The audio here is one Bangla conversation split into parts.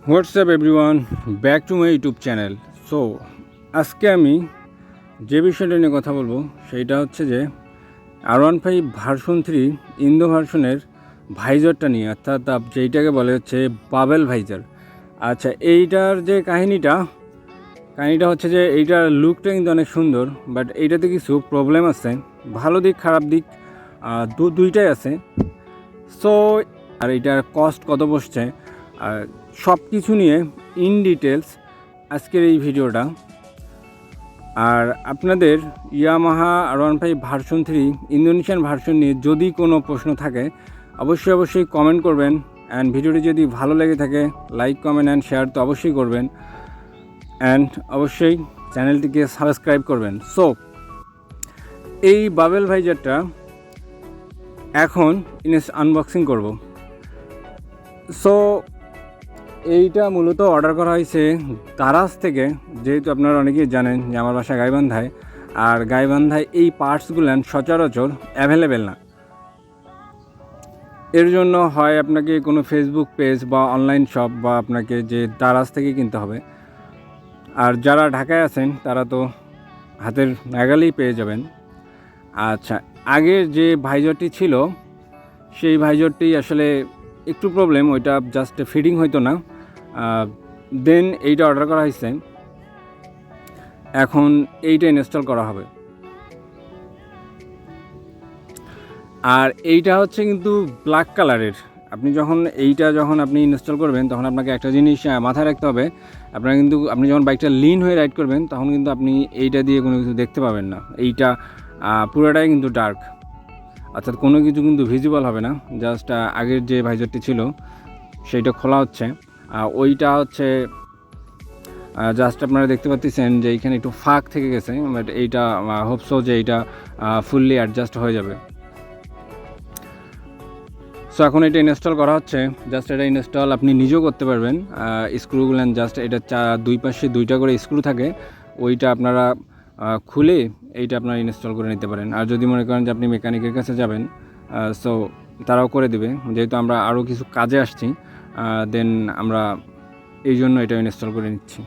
WhatsApp everyone, back to my YouTube channel. So আজকে আমি যে বিষয়টা নিয়ে কথা বলবো সেইটা হচ্ছে যে R15 ভার্সন 3 ইন্দো ভার্সনের ভাইজারটা নিয়ে, অর্থাৎ যেইটাকে বলে হচ্ছে বাবেল ভাইজার। আচ্ছা, এইটার যে কাহিনিটা হচ্ছে যে এইটার লুকটা কিন্তু অনেক সুন্দর, বাট এইটাতে কিছু প্রবলেম আছে। ভালো দিক খারাপ দিক দুইটাই আছে। সো আর এইটার কস্ট কত বসছে আর সব কিছু নিয়ে ইন ডিটেলস আজকের এই ভিডিওটা। আর আপনাদের Yamaha R15 version 3 Indonesian version নিয়ে যদি কোনো প্রশ্ন থাকে অবশ্যই কমেন্ট করবেন। অ্যান্ড ভিডিওটি যদি ভালো লেগে থাকে লাইক কমেন্ট অ্যান্ড শেয়ার তো অবশ্যই করবেন, অ্যান্ড অবশ্যই চ্যানেলটিকে সাবস্ক্রাইব করবেন। সো এই বাবেল ভাইজারটা এখন আনবক্সিং করব। সো এইটা মূলত অর্ডার করা হয়েছে দারাজ থেকে, যেহেতু আপনারা অনেকেই জানেন যে আমার বাসা গাইবান্ধায়, আর গাইবান্ধায় এই পার্টসগুলো সচরাচর অ্যাভেলেবেল না। এর জন্য হয় আপনাকে কোনো ফেসবুক পেজ বা অনলাইন শপ বা আপনাকে যে দারাজ থেকে কিনতে হবে। আর যারা ঢাকায় আছেন তারা তো হাতের নাগালেই পেয়ে যাবেন। আচ্ছা, আগের যে ভাইজারটি ছিল সেই ভাইজারটি আসলে একটু প্রবলেম, ওইটা জাস্ট ফিটিং হইতো না। দেন এইটা অর্ডার করা হয়েছে, এখন এইটা ইনস্টল করা হবে। আর এইটা হচ্ছে কিন্তু ব্ল্যাক কালারের। আপনি যখন আপনি ইনস্টল করবেন তখন আপনাকে একটা জিনিস মাথায় রাখতে হবে, আপনি যখন বাইকটা লিন হয়ে রাইড করবেন তখন কিন্তু আপনি এইটা দিয়ে কোনো কিছু দেখতে পাবেন না। এইটা পুরোটাই কিন্তু ডার্ক, অর্থাৎ কোনো কিছু কিন্তু ভিজিবল হবে না। জাস্ট আগের যে ভাইজারটি ছিল সেইটা খোলা হচ্ছে, ওইটা হচ্ছে জাস্ট আপনারা দেখতে পাচ্ছেন যে এইখানে একটু ফাঁক থেকে গেছে, বাট এইটা হোপসো যে এইটা ফুললি অ্যাডজাস্ট হয়ে যাবে। সো এখন এটা ইনস্টল করা হচ্ছে। জাস্ট এটা ইনস্টল আপনি নিজেও করতে পারবেন। স্ক্রুগুলো জাস্ট এটা দুই পাশে দুইটা করে স্ক্রু থাকে, ওইটা আপনারা খুলে এইটা আপনারা ইনস্টল করে নিতে পারেন। আর যদি মনে করেন যে আপনি মেকানিকের কাছে যাবেন, সো তারাও করে দেবে। যেহেতু আমরা আরও কিছু কাজে আসছি, দেন আমরা এই জন্য এটা ইনস্টল করে নিচ্ছি।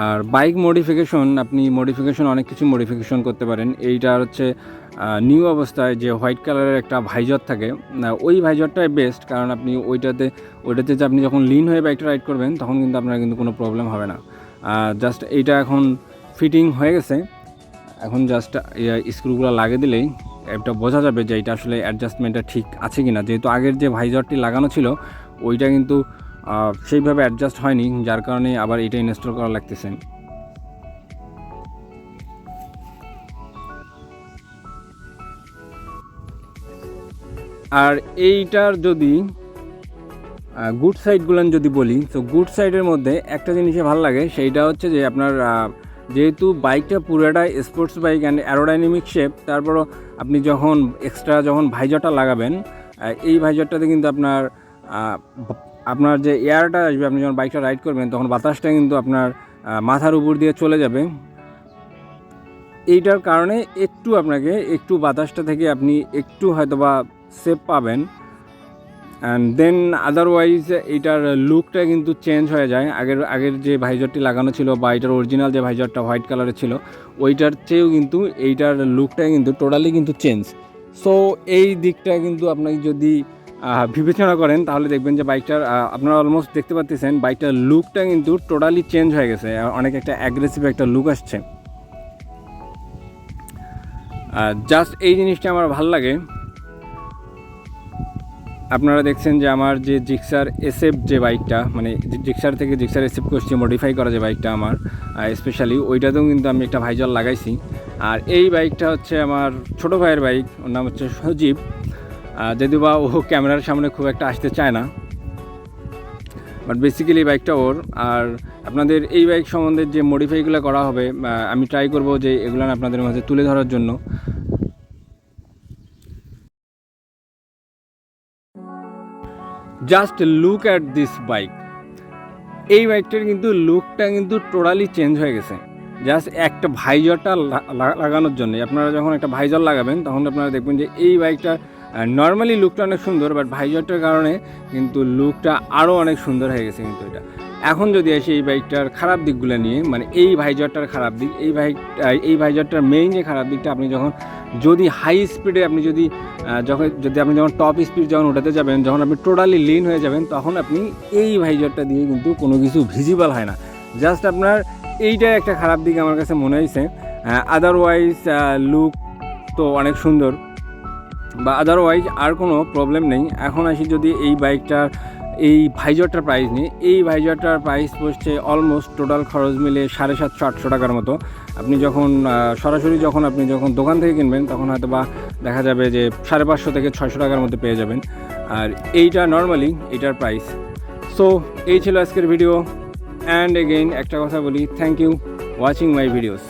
আর বাইক মডিফিকেশন অনেক কিছু মডিফিকেশন করতে পারেন। এইটার হচ্ছে নিউ অবস্থায় যে হোয়াইট কালারের একটা ভাইজার থাকে, ওই ভাইজারটাই বেস্ট, কারণ আপনি ওইটাতে যে আপনি যখন লিন হয়ে বাইকটা রাইড করবেন তখন কিন্তু আপনার কিন্তু কোনো প্রবলেম হবে না। জাস্ট এইটা এখন ফিটিং হয়ে গেছে, এখন জাস্ট স্ক্রুগুলো লাগিয়ে দিলেই এটা বোঝা যাবে যে এটা আসলে অ্যাডজাস্টমেন্টটা ঠিক আছে কি না। যেহেতু আগের যে ভাইজারটি লাগানো ছিল ওইটা কিন্তু সেইভাবে অ্যাডজাস্ট হয়নি, যার কারণে আবার এটা ইনস্টল করা লাগতেছে। আর এইটার যদি গুড সাইডগুলো যদি বলি, তো গুড সাইডের মধ্যে একটা জিনিসে ভালো লাগে, সেইটা হচ্ছে যে আপনার যেহেতু বাইকটা পুরোটাই sports bike and aerodynamic shape, তারপরও আপনি যখন ভাইজারটা লাগাবেন, এই ভাইজারটাতে কিন্তু আপনার যে এয়ারটা আসবে, আপনি যখন বাইকটা রাইড করবেন তখন বাতাসটা কিন্তু আপনার মাথার উপর দিয়ে চলে যাবে। এইটার কারণে একটু বাতাসটা থেকে আপনি একটু হয়তোবা সেফ পাবেন। অ্যান্ড দেন আদারওয়াইজ এইটার লুকটা কিন্তু চেঞ্জ হয়ে যায়। আগের যে ভাইজারটি লাগানো ছিল বা এটার অরিজিনাল যে ভাইজারটা হোয়াইট কালারের ছিল ওইটার চেয়েও কিন্তু এইটার লুকটা কিন্তু টোটালি কিন্তু চেঞ্জ। সো এই দিকটা কিন্তু আপনাকে যদি বিবেচনা করেন তাহলে দেখবেন যে বাইকটার আপনারা অলমোস্ট দেখতে পাচ্ছেন বাইকটার লুকটা কিন্তু টোটালি চেঞ্জ হয়ে গেছে, অনেক একটা অ্যাগ্রেসিভ একটা লুক আসছে। জাস্ট এই জিনিসটা আমার ভালো লাগে। আপনারা দেখছেন যে আমার যে জিক্সার এসএফ যে বাইকটা, মানে জিক্সার থেকে জিক্সার এসএফ করছি মডিফাই করা যে বাইকটা আমার, স্পেশালি ওইটাতেও কিন্তু আমি একটা ভাইজার লাগাইছি। আর এই বাইকটা হচ্ছে আমার ছোটো ভাইয়ের বাইক, ওর নাম হচ্ছে সজীব, যদিও বা ও ক্যামেরার সামনে খুব একটা আসতে চায় না, বাট বেসিক্যালি এই বাইকটা ওর। আর আপনাদের এই বাইক সম্বন্ধে যে মডিফাইগুলো করা হবে আমি ট্রাই করব যে এগুলো আপনাদের মাঝে তুলে ধরার জন্য। Just look at this bike. এই বাইকটার কিন্তু লুকটা কিন্তু টোটালি চেঞ্জ হয়ে গেছে জাস্ট একটা ভাইজারটা লাগানোর জন্য। আপনারা যখন একটা ভাইজার লাগাবেন তখন আপনারা দেখবেন যে এই বাইকটা নর্মালি লুকটা অনেক সুন্দর, বাট ভাইজারটার কারণে কিন্তু লুকটা আরও অনেক সুন্দর হয়ে গেছে কিন্তু এটা। এখন যদি আসি এই বাইকটার খারাপ দিকগুলো নিয়ে, মানে এই ভাইজারটার খারাপ দিক, এই ভাইজারটার মেইন যে খারাপ দিকটা, আপনি যদি হাই স্পিডে আপনি যদি আপনি যখন টপ স্পিড যখন ওঠাতে যাবেন, যখন আপনি টোটালি লিন হয়ে যাবেন, তখন আপনি এই ভাইজারটা দিয়ে কিন্তু কোনো কিছু ভিজিবল হয় না। জাস্ট আপনার এইটাই একটা খারাপ দিক আমার কাছে মনে হয়েছে। আদারওয়াইজ লুক তো অনেক সুন্দর, বা আদারওয়াইজ আর কোনো প্রবলেম নেই। এখন আসি যদি এই বাইকটার এই ভাইজারটার প্রাইস নিয়ে, এই ভাইজারটার প্রাইস পড়ছে অলমোস্ট টোটাল খরচ মিলে 750-800 টাকার মতো। আপনি যখন সরাসরি আপনি যখন দোকান থেকে কিনবেন, তখন হয়তো বা দেখা যাবে যে 550 থেকে 600 টাকার মধ্যে পেয়ে যাবেন। আর এইটা নর্মালি এটার প্রাইস। সো এই ছিল আজকের ভিডিও। অ্যান্ড এগেইন একটা কথা বলি, thank you watching my videos.